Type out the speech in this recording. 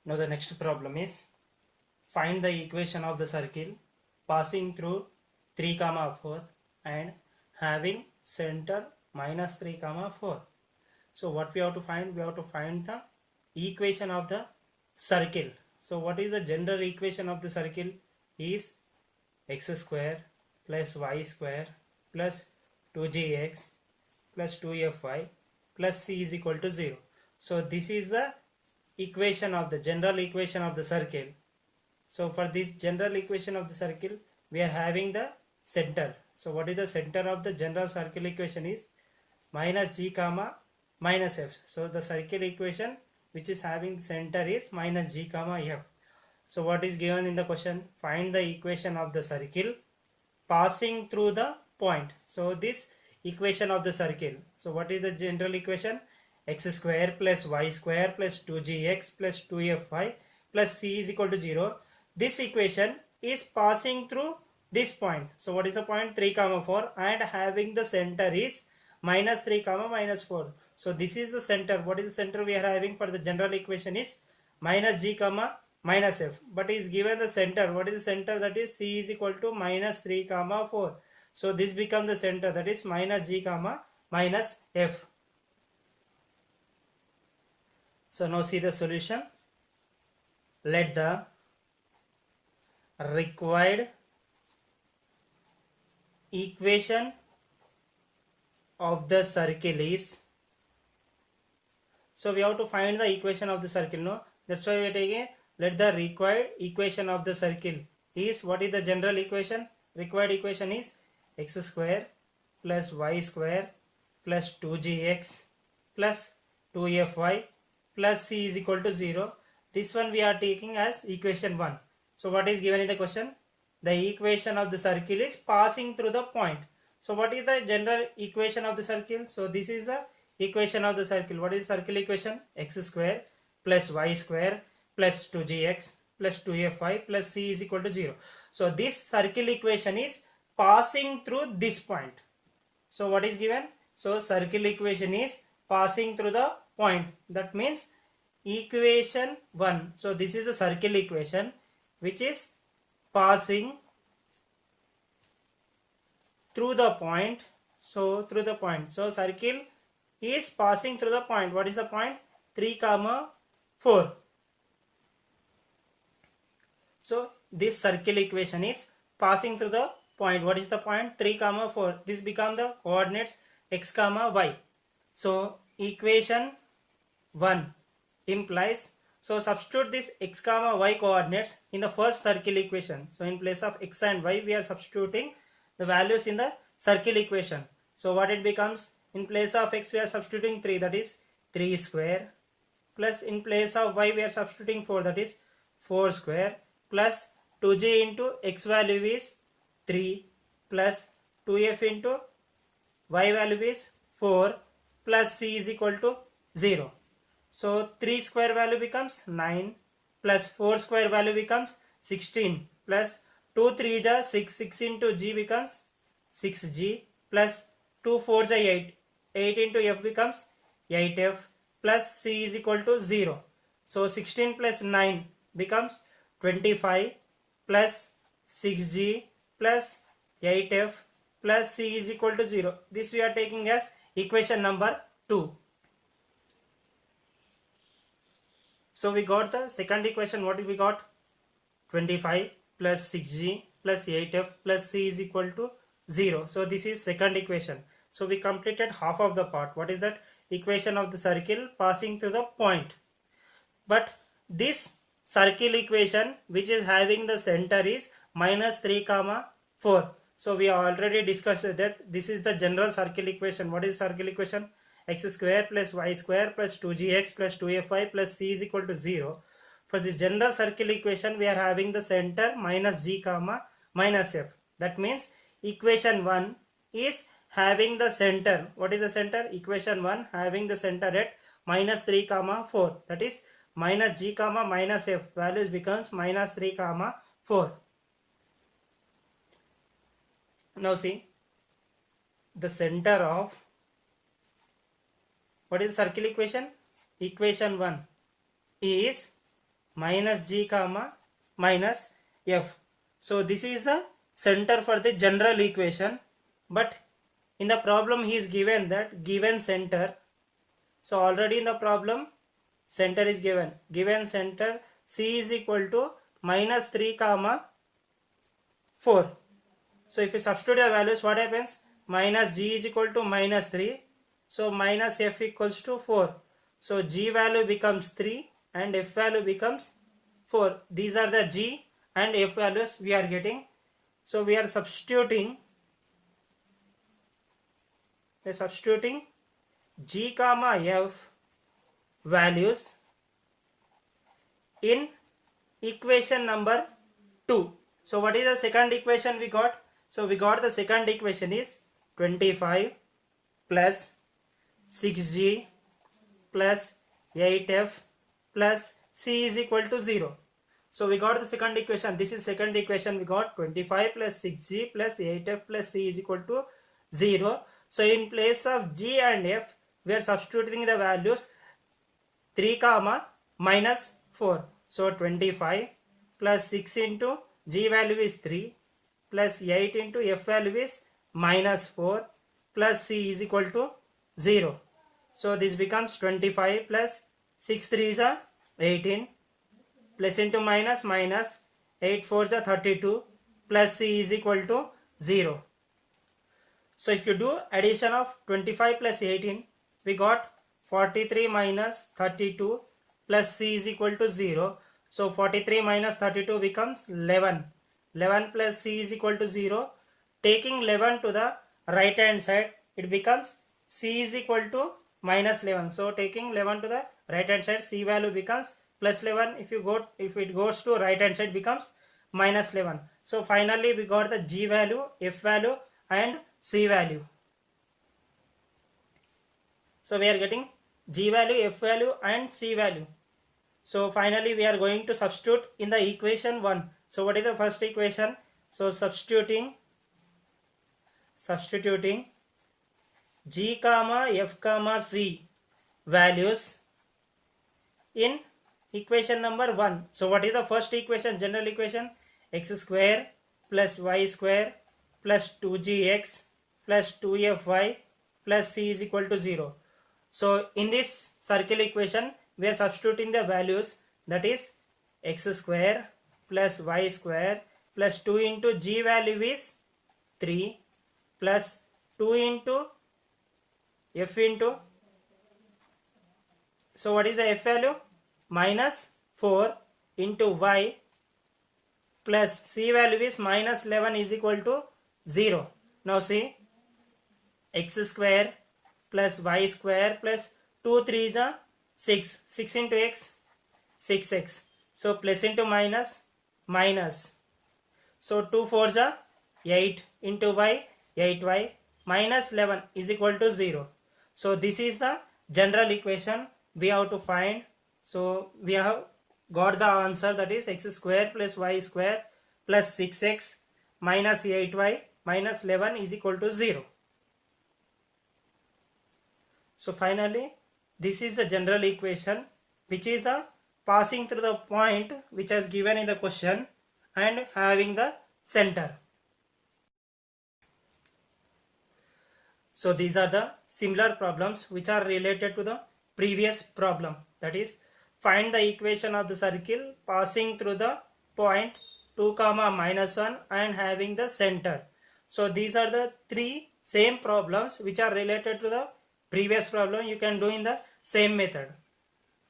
Now the next problem is find the equation of the circle passing through 3 comma 4 and having center minus 3 comma 4. So what we have to find? We have to find the equation of the circle. So what is the general equation of the circle? Is x square plus y square plus 2gx plus 2fy plus c is equal to 0. So this is the equation of the general equation of the circle. So for this general equation of the circle, we are having the center. So what is the center of the general circle equation is minus g comma minus f. So the circle equation which is having center is minus g comma f. So what is given in the question? Find the equation of the circle passing through the point. So this equation of the circle. So what is the general equation? X square plus y square plus 2gx plus 2fy plus c is equal to 0. This equation is passing through this point. So what is the point? 3 comma 4 and having the center is minus 3 comma minus 4. So this is the center. What is the center we are having for the general equation is minus g comma minus f, but is given the center. What is the center? That is c is equal to minus 3 comma 4. So this becomes the center, that is minus g comma minus f. So now see the solution. Let the required equation of the circle is, so we have to find the equation of the circle, no? That's why we are taking let the required equation of the circle is, what is the general equation? Required equation is x square plus y square plus 2gx plus 2fy plus c is equal to 0. This one we are taking as equation 1. So what is given in the question? The equation of the circle is passing through the point. So what is the general equation of the circle? So this is the equation of the circle. What is circle equation? X square plus y square plus 2gx plus 2fy plus c is equal to 0. So this circle equation is passing through this point. So what is given? So circle equation is passing through the point. That means equation 1. So this is a circle equation which is passing through the point. So through the point. So circle is passing through the point. What is the point? 3 comma 4. So this circle equation is passing through the point. What is the point? 3 comma 4. This become the coordinates x comma y. So equation 1 implies, so substitute this x comma y coordinates in the first circle equation. So in place of x and y, we are substituting the values in the circle equation. So what it becomes? In place of x we are substituting 3, that is 3 square, plus in place of y we are substituting 4, that is 4 square, plus 2j into x value is 3 plus 2f into y value is 4 plus c is equal to 0. So 3 square value becomes 9 plus 4 square value becomes 16 plus 2 3 is 6, 6 into g becomes 6g plus 2 4 is 8, 8 into f becomes 8f plus c is equal to 0. So 16 plus 9 becomes 25 plus 6g plus 8f plus c is equal to 0. This we are taking as equation number 2. So we got the second equation. What we got? 25 plus 6g plus 8f plus c is equal to 0. So this is second equation. So we completed half of the part. What is that? Equation of the circle passing through the point. But this circle equation which is having the center is minus 3 comma 4. So we have already discussed that this is the general circle equation. What is circle equation? X square plus y square plus 2gx plus 2fy plus c is equal to 0. For this general circle equation, we are having the center minus g comma minus f. That means equation 1 is having the center. What is the center? Equation 1 having the center at minus 3 comma 4. That is minus g comma minus f. Values becomes minus 3 comma 4. Now see the center of, what is circle equation? Equation 1 is minus g comma minus f. So this is the center for the general equation, but in the problem he is given that given center. So already in the problem center is given center c is equal to minus 3 comma 4. So if you substitute the values, what happens? Minus g is equal to minus 3. So minus f equals to 4. So g value becomes 3 and f value becomes 4. These are the g and f values we are getting. So we are substituting g comma f values in equation number 2. So what is the second equation we got? So we got the second equation is 25 plus 6g plus 8f plus c is equal to 0. So we got the second equation. This is second equation. We got 25 plus 6g plus 8f plus c is equal to 0. So in place of g and f, we are substituting the values 3 comma minus 4. So 25 plus 6 into g value is 3 plus 8 into f value is minus 4 plus c is equal to 0. So this becomes 25 plus 6 3 is 18 plus into minus minus 8 4 is 32 plus c is equal to 0. So if you do addition of 25 plus 18, we got 43 minus 32 plus c is equal to 0. So 43 minus 32 becomes 11. 11 plus c is equal to 0. Taking 11 to the right hand side, it becomes c is equal to minus 11. So taking 11 to the right hand side, c value becomes plus 11. If it goes to right hand side, becomes minus 11. So finally we got the g value, f value and c value. So we are getting g value, f value and c value. So finally we are going to substitute in the equation 1. So what is the first equation? So substituting g comma f comma c values in equation number 1. So what is the first equation? General equation: x square plus y square plus 2gx plus 2fy plus c is equal to 0. So in this circle equation, we are substituting the values, that is x square plus y square plus 2 into g value is 3 plus 2 into f into, so what is the f value? Minus 4 into y plus c value is minus 11 is equal to 0. Now see, x square plus y square plus 2 3 is 6. 6 into x, 6x. So plus into minus, minus. So 2 4 is 8 into y, 8y minus 11 is equal to 0. So this is the general equation we have to find. So we have got the answer, that is x square plus y square plus 6x minus 8y minus 11 is equal to 0. So finally this is the general equation, which is the passing through the point which is given in the question and having the center. So these are the similar problems which are related to the previous problem, that is find the equation of the circle passing through the point 2 comma minus 1 and having the center. So these are the three same problems which are related to the previous problem. You can do in the same method.